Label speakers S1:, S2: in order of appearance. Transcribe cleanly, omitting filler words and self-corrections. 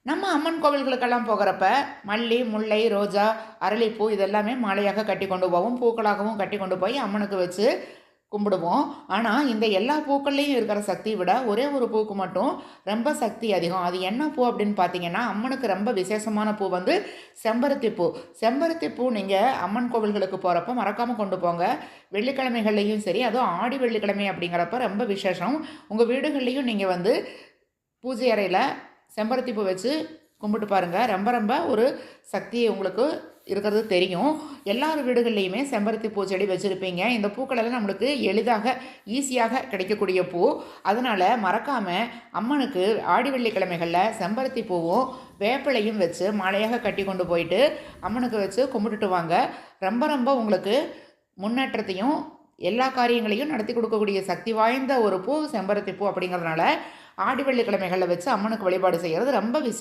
S1: நம்ம அம்மன் கோவில்களுக்கெல்லாம் போகிறப்ப மல்லி, முல்லை, ரோஜா, அரளிப்பூ இதெல்லாமே மாலையாக கட்டி கொண்டு போவோம். பூக்களாகவும் கட்டி கொண்டு போய் அம்மனுக்கு வச்சு கும்பிடுவோம். ஆனால் இந்த எல்லா பூக்கள்லேயும் இருக்கிற சக்தியை விட ஒரே ஒரு பூக்கு மட்டும் ரொம்ப சக்தி அதிகம். அது என்ன பூ அப்படின்னு பார்த்தீங்கன்னா, அம்மனுக்கு ரொம்ப விசேஷமான பூ வந்து செம்பருத்தி பூ. செம்பருத்தி பூ நீங்கள் அம்மன் கோவில்களுக்கு போகிறப்ப மறக்காமல் கொண்டு போங்க. வெள்ளிக்கிழமைகள்லையும் சரி, அதுவும் ஆடி வெள்ளிக்கிழமை அப்படிங்கிறப்ப ரொம்ப விசேஷம். உங்கள் வீடுகள்லையும் நீங்கள் வந்து பூஜை அறையில் செம்பருத்தி பூ வச்சு கும்பிட்டு பாருங்கள். ரொம்ப ரொம்ப ஒரு சக்தி உங்களுக்கு இருக்கிறது தெரியும். எல்லார் வீடுகள்லையுமே செம்பருத்தி பூச்செடி வச்சுருப்பீங்க. இந்த பூக்களெல்லாம் நம்மளுக்கு எளிதாக ஈஸியாக கிடைக்கக்கூடிய பூ. அதனால் மறக்காமல் அம்மனுக்கு ஆடி வெள்ளிக்கிழமைகளில் செம்பருத்தி பூவும் வேப்பிலையும் வச்சு மாலையாக கட்டி கொண்டு போயிட்டு அம்மனுக்கு வச்சு கும்பிட்டுட்டு வாங்க. ரொம்ப ரொம்ப உங்களுக்கு முன்னேற்றத்தையும் எல்லா காரியங்களையும் நடத்தி கொடுக்கக்கூடிய சக்தி வாய்ந்த ஒரு பூ செம்பருத்தி பூ அப்படிங்கிறதுனால ஆடி வெள்ளிக்கிழமைகளில் வச்சு அம்மனுக்கு வழிபாடு செய்கிறது ரொம்ப விசேஷம்.